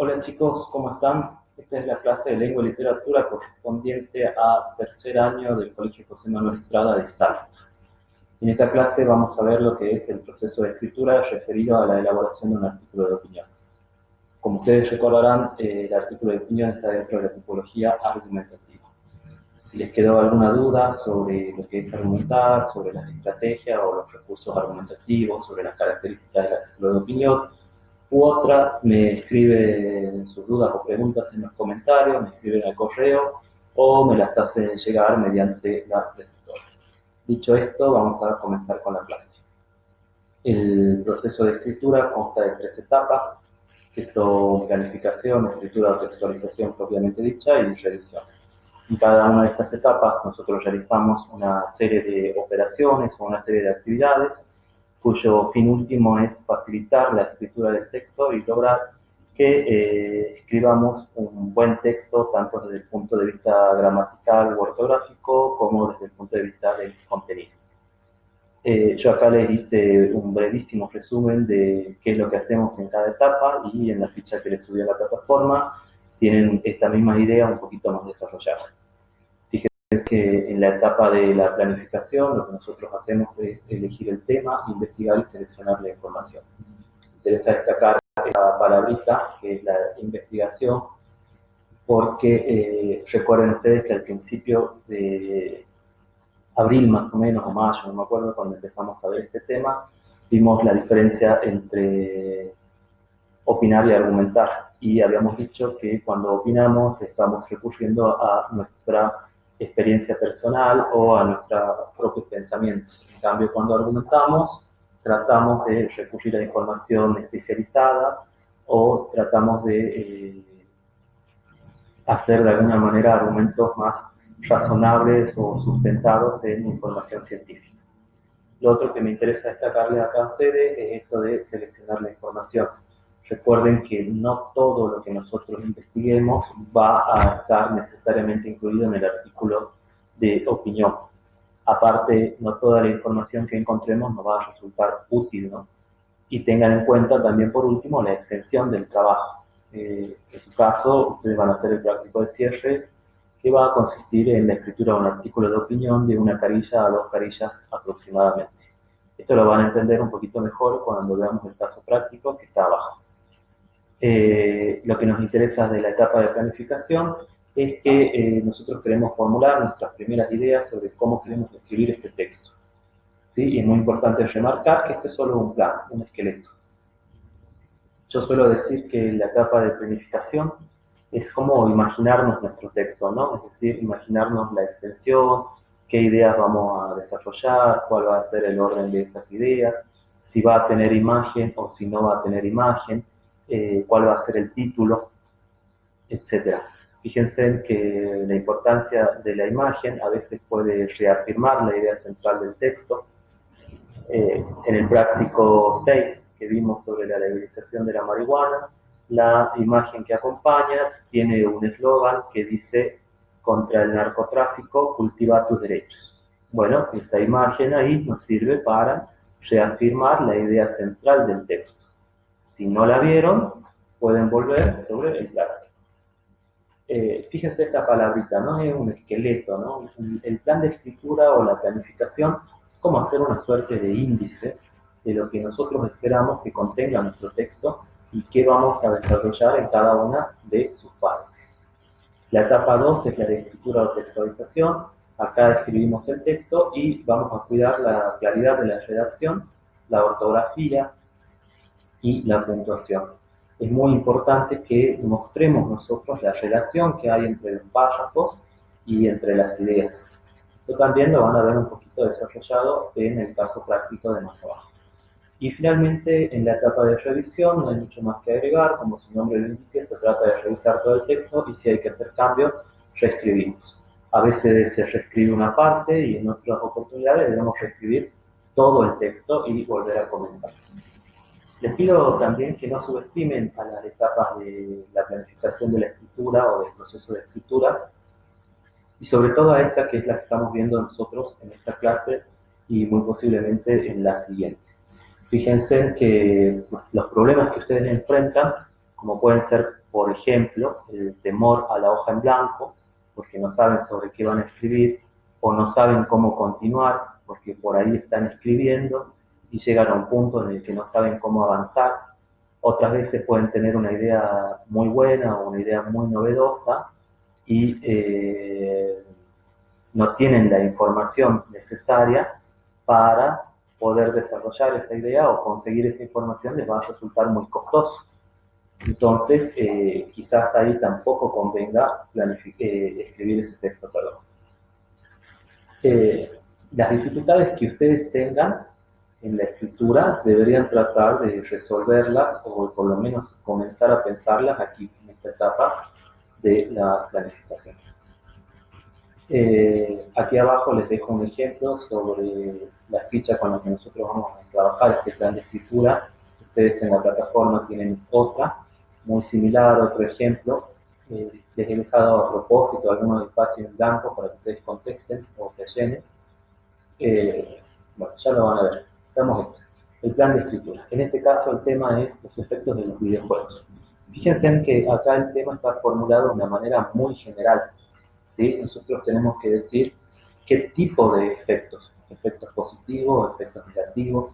Hola chicos, ¿cómo están? Esta es la clase de lengua y literatura correspondiente a tercer año del Colegio José Manuel Estrada de Salta. En esta clase vamos a ver lo que es el proceso de escritura referido a la elaboración de un artículo de opinión. Como ustedes recordarán, el artículo de opinión está dentro de la tipología argumentativa. Si les quedó alguna duda sobre lo que es argumentar, sobre las estrategias o los recursos argumentativos, sobre las características del artículo de opinión, u otra, me escriben sus dudas o preguntas en los comentarios, me escriben al correo o me las hacen llegar mediante la receptora. Dicho esto, vamos a comenzar con la clase. El proceso de escritura consta de 3 etapas, que son planificación, escritura o textualización propiamente dicha y revisión. En cada una de estas etapas nosotros realizamos una serie de operaciones o una serie de actividades cuyo fin último es facilitar la escritura del texto y lograr que escribamos un buen texto tanto desde el punto de vista gramatical o ortográfico como desde el punto de vista del contenido. Yo acá les hice un brevísimo resumen de qué es lo que hacemos en cada etapa y en la ficha que les subí a la plataforma tienen esta misma idea un poquito más desarrollada. Es que en la etapa de la planificación lo que nosotros hacemos es elegir el tema, investigar y seleccionar la información. Me interesa destacar esta palabrita, que es la investigación, porque recuerden ustedes que al principio de abril más o menos, o mayo, no me acuerdo, cuando empezamos a ver este tema, vimos la diferencia entre opinar y argumentar. Y habíamos dicho que cuando opinamos estamos recurriendo a nuestra experiencia personal o a nuestros propios pensamientos. En cambio, cuando argumentamos, tratamos de recurrir a información especializada o tratamos de hacer de alguna manera argumentos más razonables o sustentados en información científica. Lo otro que me interesa destacarles acá a ustedes es esto de seleccionar la información. Recuerden que no todo lo que nosotros investiguemos va a estar necesariamente incluido en el artículo de opinión. Aparte, no toda la información que encontremos nos va a resultar útil, ¿no? Y tengan en cuenta también, por último, la extensión del trabajo. En su caso, ustedes van a hacer el práctico de cierre, que va a consistir en la escritura de un artículo de opinión de 1 carilla a 2 carillas aproximadamente. Esto lo van a entender un poquito mejor cuando veamos el caso práctico que está abajo. Lo que nos interesa de la etapa de planificación es que nosotros queremos formular nuestras primeras ideas sobre cómo queremos escribir este texto. ¿Sí? Y es muy importante remarcar que este es solo un plan, un esqueleto. Yo suelo decir que la etapa de planificación es como imaginarnos nuestro texto, ¿no? Es decir, imaginarnos la extensión, qué ideas vamos a desarrollar, cuál va a ser el orden de esas ideas, si va a tener imagen o si no va a tener imagen, cuál va a ser el título, etcétera. Fíjense que la importancia de la imagen a veces puede reafirmar la idea central del texto. En el práctico 6 que vimos sobre la legalización de la marihuana, la imagen que acompaña tiene un eslogan que dice: contra el narcotráfico, cultiva tus derechos. Bueno, esa imagen ahí nos sirve para reafirmar la idea central del texto. Si no la vieron, pueden volver sobre el práctico. Fíjense esta palabrita, ¿no? Es un esqueleto, ¿no? El plan de escritura o la planificación es como hacer una suerte de índice de lo que nosotros esperamos que contenga nuestro texto y qué vamos a desarrollar en cada una de sus partes. La etapa 2 es la de escritura o textualización. Acá escribimos el texto y vamos a cuidar la claridad de la redacción, la ortografía y la puntuación. Es muy importante que mostremos nosotros la relación que hay entre los párrafos y entre las ideas. Esto también lo van a ver un poquito desarrollado en el caso práctico de más abajo. Y finalmente, en la etapa de revisión no hay mucho más que agregar, como su nombre lo indica, se trata de revisar todo el texto y si hay que hacer cambios, reescribimos. A veces se reescribe una parte y en otras oportunidades debemos reescribir todo el texto y volver a comenzar. Les pido también que no subestimen a las etapas de la planificación de la escritura o del proceso de escritura, y sobre todo a esta que es la que estamos viendo nosotros en esta clase y muy posiblemente en la siguiente. Fíjense que los problemas que ustedes enfrentan, como pueden ser por ejemplo, el temor a la hoja en blanco, porque no saben sobre qué van a escribir, o no saben cómo continuar, porque por ahí están escribiendo y llegan a un punto en el que no saben cómo avanzar. Otras veces pueden tener una idea muy buena o una idea muy novedosa y no tienen la información necesaria para poder desarrollar esa idea o conseguir esa información les va a resultar muy costoso. Entonces, quizás ahí tampoco convenga escribir ese texto, perdón. Las dificultades que ustedes tengan en la escritura deberían tratar de resolverlas o por lo menos comenzar a pensarlas aquí en esta etapa de la planificación. Aquí abajo les dejo un ejemplo sobre la ficha con la que nosotros vamos a trabajar este plan de escritura. Ustedes en la plataforma tienen otra, muy similar, otro ejemplo. Les he dejado a propósito algunos espacios en blanco para que ustedes contesten o rellenen. Bueno, ya lo van a ver. Veamos esto. El plan de escritura. En este caso el tema es los efectos de los videojuegos. Fíjense en que acá el tema está formulado de una manera muy general. ¿Sí? Nosotros tenemos que decir qué tipo de efectos. Efectos positivos, efectos negativos,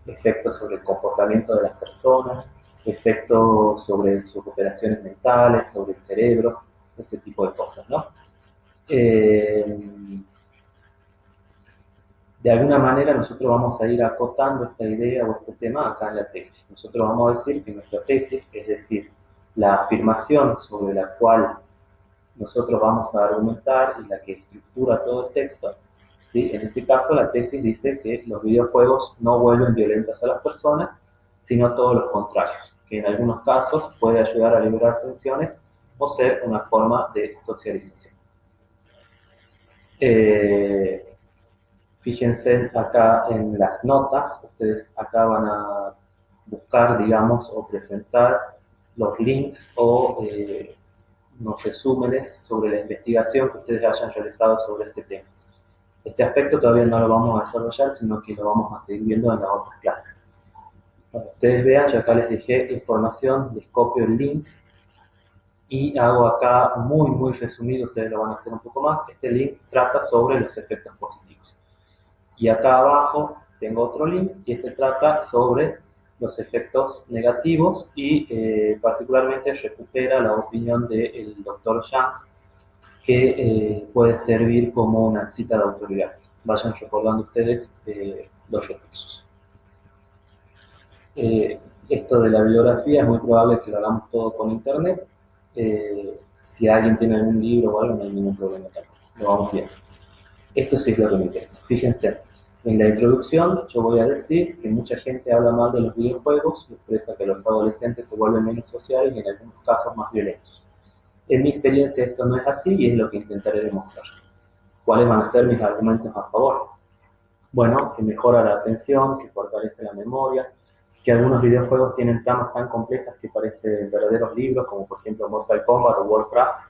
efectos sobre el comportamiento de las personas, efectos sobre sus operaciones mentales, sobre el cerebro, ese tipo de cosas, ¿no? De alguna manera nosotros vamos a ir acotando esta idea o este tema acá en la tesis. Nosotros vamos a decir que nuestra tesis, es decir, la afirmación sobre la cual nosotros vamos a argumentar y la que estructura todo el texto, ¿sí? En este caso la tesis dice que los videojuegos no vuelven violentas a las personas, sino todo lo contrario, que en algunos casos puede ayudar a liberar tensiones o ser una forma de socialización. Fíjense acá en las notas, ustedes acá van a buscar, digamos, o presentar los links o unos resúmenes sobre la investigación que ustedes hayan realizado sobre este tema. Este aspecto todavía no lo vamos a desarrollar, sino que lo vamos a seguir viendo en las otras clases. Para que ustedes vean, yo acá les dejé información, les copio el link y hago acá muy resumido, ustedes lo van a hacer un poco más. Este link trata sobre los efectos positivos. Y acá abajo tengo otro link y este trata sobre los efectos negativos y particularmente recupera la opinión del doctor Yang que puede servir como una cita de autoridad. Vayan recordando ustedes los recursos. Esto de la bibliografía es muy probable que lo hagamos todo con internet. Si alguien tiene algún libro o algo, no hay ningún problema tampoco. Lo vamos viendo. Esto sí es lo que me interesa. Fíjense, en la introducción yo voy a decir que mucha gente habla mal de los videojuegos y expresa que los adolescentes se vuelven menos sociales y en algunos casos más violentos. En mi experiencia esto no es así y es lo que intentaré demostrar. ¿Cuáles van a ser mis argumentos a favor? Bueno, que mejora la atención, que fortalece la memoria, que algunos videojuegos tienen tramas tan complejas que parecen verdaderos libros, como por ejemplo Mortal Kombat o Warcraft.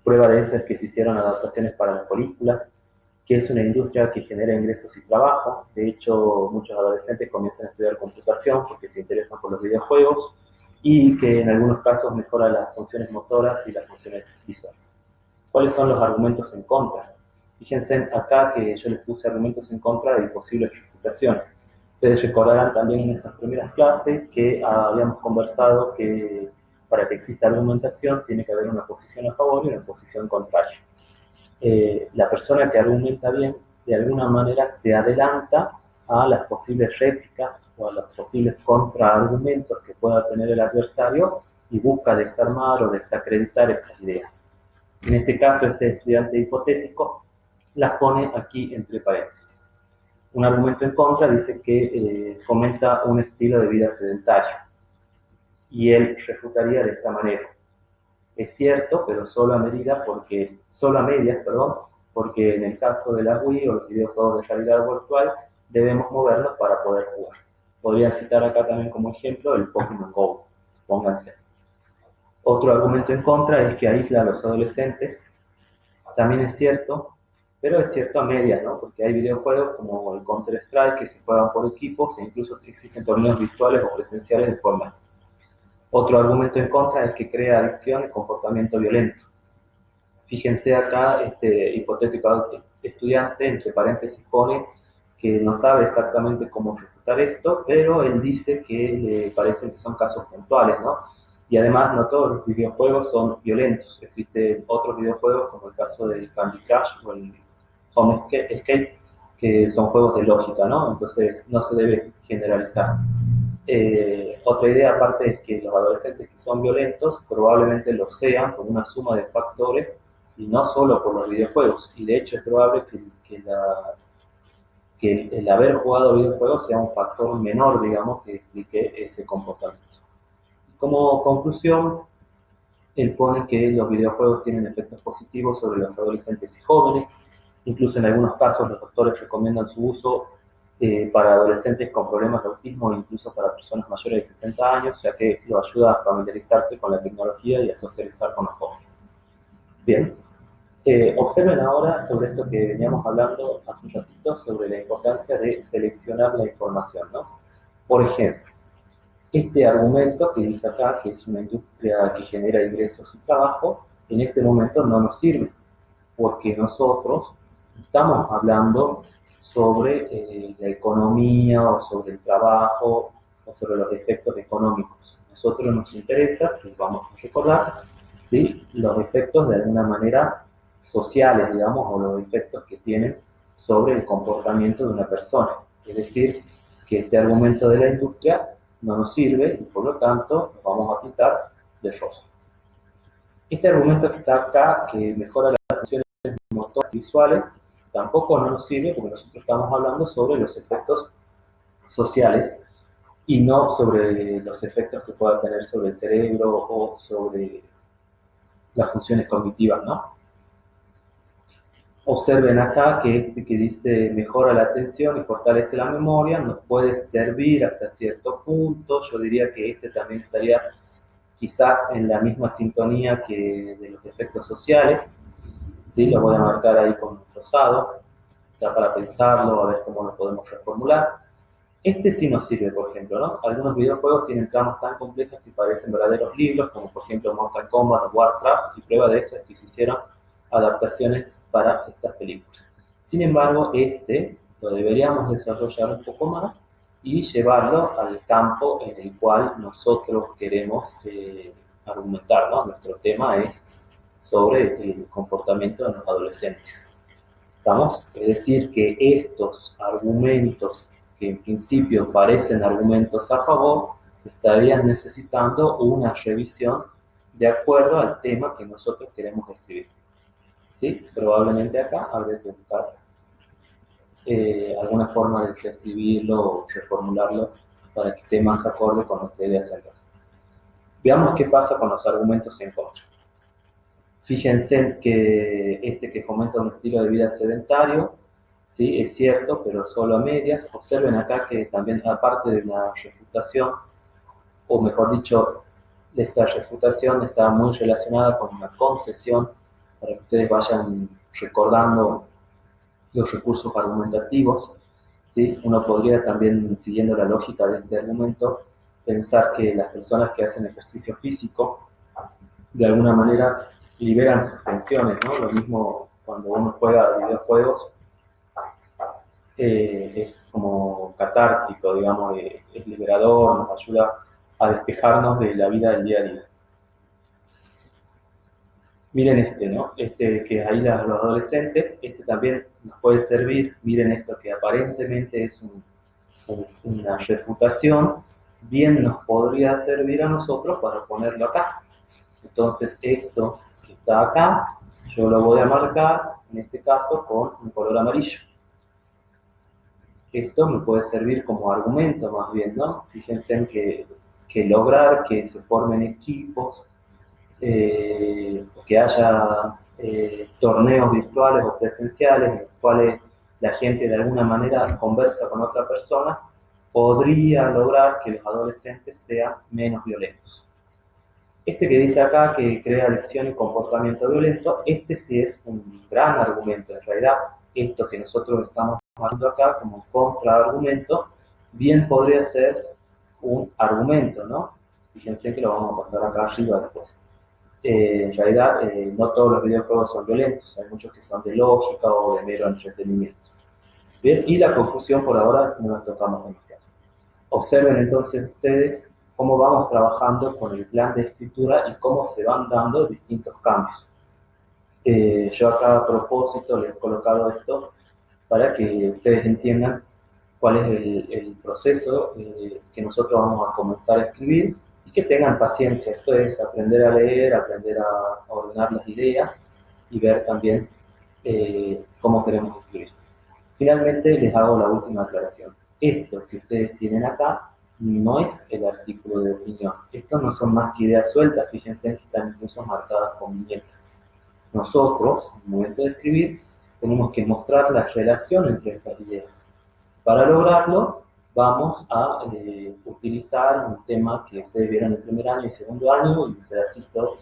Prueba de eso es que se hicieron adaptaciones para las películas, que es una industria que genera ingresos y trabajo. De hecho, muchos adolescentes comienzan a estudiar computación porque se interesan por los videojuegos y que en algunos casos mejora las funciones motoras y las funciones visuales. ¿Cuáles son los argumentos en contra? Fíjense acá que yo les puse argumentos en contra de posibles refutaciones. Ustedes recordarán también en esas primeras clases que habíamos conversado que para que exista argumentación tiene que haber una posición a favor y una posición contraria. La persona que argumenta bien, de alguna manera se adelanta a las posibles réplicas o a los posibles contraargumentos que pueda tener el adversario y busca desarmar o desacreditar esas ideas. En este caso, este estudiante hipotético las pone aquí entre paréntesis. Un argumento en contra dice que fomenta un estilo de vida sedentario y él refutaría de esta manera. Es cierto, pero solo a medias, porque en el caso de la Wii o los videojuegos de realidad virtual debemos movernos para poder jugar. Podrían citar acá también como ejemplo el Pokémon Go, pónganse. Otro argumento en contra es que aísla a los adolescentes. También es cierto, pero es cierto a medias, ¿no? Porque hay videojuegos como el Counter-Strike que se juegan por equipos e incluso existen torneos virtuales o presenciales de forma. Otro argumento en contra es que crea adicción y comportamiento violento. Fíjense acá, este hipotético estudiante, entre paréntesis, pone que no sabe exactamente cómo refutar esto, pero él dice que le parecen que son casos puntuales, ¿no? Y además no todos los videojuegos son violentos. Existen otros videojuegos, como el caso del Candy Crush o el Home Escape, que son juegos de lógica, ¿no? Entonces no se debe generalizar. Otra idea aparte es que los adolescentes que son violentos probablemente lo sean por una suma de factores y no solo por los videojuegos. Y de hecho es probable que el haber jugado videojuegos sea un factor menor, digamos, que explique ese comportamiento. Como conclusión, él pone que los videojuegos tienen efectos positivos sobre los adolescentes y jóvenes. Incluso en algunos casos los doctores recomiendan su uso para adolescentes con problemas de autismo e incluso para personas mayores de 60 años, ya que lo ayuda a familiarizarse con la tecnología y a socializar con los jóvenes. Bien, observen ahora sobre esto que veníamos hablando hace un ratito, sobre la importancia de seleccionar la información, ¿no? Por ejemplo, este argumento que dice acá, que es una industria que genera ingresos y trabajo, en este momento no nos sirve, porque nosotros estamos hablando sobre la economía o sobre el trabajo o sobre los efectos económicos. A nosotros nos interesa, si vamos a recordar, ¿sí?, los efectos de alguna manera sociales, digamos, o los efectos que tienen sobre el comportamiento de una persona. Es decir, que este argumento de la industria no nos sirve y por lo tanto nos vamos a quitar de rojo. Este argumento que está acá, que mejora las funciones motoras visuales, tampoco no nos sirve porque nosotros estamos hablando sobre los efectos sociales y no sobre los efectos que pueda tener sobre el cerebro o sobre las funciones cognitivas, ¿no? Observen acá que este que dice mejora la atención y fortalece la memoria nos puede servir hasta cierto punto. Yo diría que este también estaría quizás en la misma sintonía que de los efectos sociales, ¿sí? Lo voy a marcar ahí con rosado, ya para pensarlo, a ver cómo lo podemos reformular. Este sí nos sirve, por ejemplo, ¿no? Algunos videojuegos tienen tramas tan complejas que parecen verdaderos libros, como por ejemplo Mortal Kombat o Warcraft, y prueba de eso es que se hicieron adaptaciones para estas películas. Sin embargo, este lo deberíamos desarrollar un poco más y llevarlo al campo en el cual nosotros queremos argumentar, ¿no? Nuestro tema es sobre el comportamiento de los adolescentes. ¿Estamos? Es decir, que estos argumentos que en principio parecen argumentos a favor, estarían necesitando una revisión de acuerdo al tema que nosotros queremos escribir. ¿Sí? Probablemente acá habrá que buscar alguna forma de reescribirlo o reformularlo para que esté más acorde con lo que debe hacerlo. Veamos qué pasa con los argumentos en contra. Fíjense que este que fomenta un estilo de vida sedentario, ¿sí?, es cierto, pero solo a medias. Observen acá que también, aparte de la refutación, o mejor dicho, esta refutación está muy relacionada con una concesión, para que ustedes vayan recordando los recursos argumentativos, ¿sí? Uno podría también, siguiendo la lógica de este argumento, pensar que las personas que hacen ejercicio físico, de alguna manera, liberan sus tensiones, ¿no? Lo mismo cuando uno juega videojuegos, es como catártico, digamos, es liberador, nos ayuda a despejarnos de la vida del día a día. Miren este, ¿no? Este que ahí los adolescentes, este también nos puede servir. Miren esto que aparentemente es una refutación, bien nos podría servir a nosotros para ponerlo acá. Entonces esto que está acá, yo lo voy a marcar, en este caso, con un color amarillo. Esto me puede servir como argumento más bien, ¿no? Fíjense en que lograr que se formen equipos, que haya torneos virtuales o presenciales en los cuales la gente de alguna manera conversa con otras personas, podría lograr que los adolescentes sean menos violentos. Este que dice acá que crea adicción y comportamiento violento, este sí es un gran argumento. En realidad, esto que nosotros estamos hablando acá como contraargumento, bien podría ser un argumento, ¿no? Fíjense que lo vamos a pasar acá arriba después. En realidad, no todos los videojuegos son violentos, hay muchos que son de lógica o de mero entretenimiento. Bien, y la confusión por ahora no la tocamos demasiado. Observen entonces ustedes cómo vamos trabajando con el plan de escritura y cómo se van dando distintos cambios. Yo acá a propósito les he colocado esto para que ustedes entiendan cuál es el proceso que nosotros vamos a comenzar a escribir y que tengan paciencia. Esto es aprender a leer, aprender a ordenar las ideas y ver también cómo queremos escribir. Finalmente les hago la última aclaración. Esto que ustedes tienen acá no es el artículo de opinión. Estos no son más que ideas sueltas, fíjense que están incluso marcadas con viñetas. Nosotros, en el momento de escribir, tenemos que mostrar la relación entre estas ideas. Para lograrlo, vamos a utilizar un tema que ustedes vieron en el primer año y segundo año y un pedacito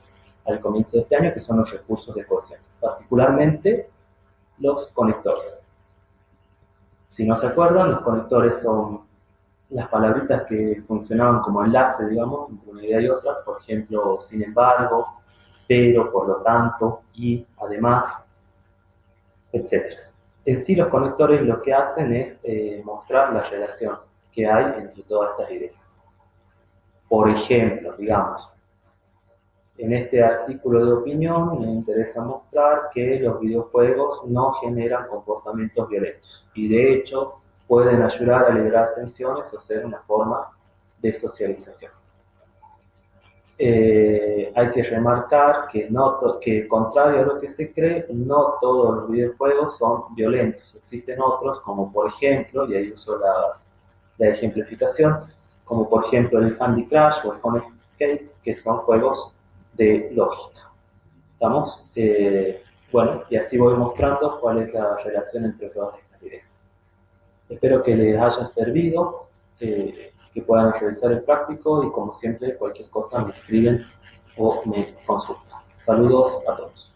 al comienzo de este año, que son los recursos de cohesión, particularmente los conectores. Si no se acuerdan, los conectores son las palabritas que funcionaban como enlace, digamos, entre una idea y otra, por ejemplo, sin embargo, pero, por lo tanto, y, además, etc. En sí, los conectores lo que hacen es mostrar la relación que hay entre todas estas ideas. Por ejemplo, digamos, en este artículo de opinión me interesa mostrar que los videojuegos no generan comportamientos violentos y de hecho pueden ayudar a liberar tensiones o ser una forma de socialización. Hay que remarcar que contrario a lo que se cree, no todos los videojuegos son violentos. Existen otros, como por ejemplo, y ahí uso la ejemplificación, como por ejemplo el Candy Crush o el Honey Cake, que son juegos de lógica. ¿Estamos? Bueno, y así voy mostrando cuál es la relación entre todas estas ideas. Espero que les haya servido, que puedan realizar el práctico y como siempre cualquier cosa me escriben o me consultan. Saludos a todos.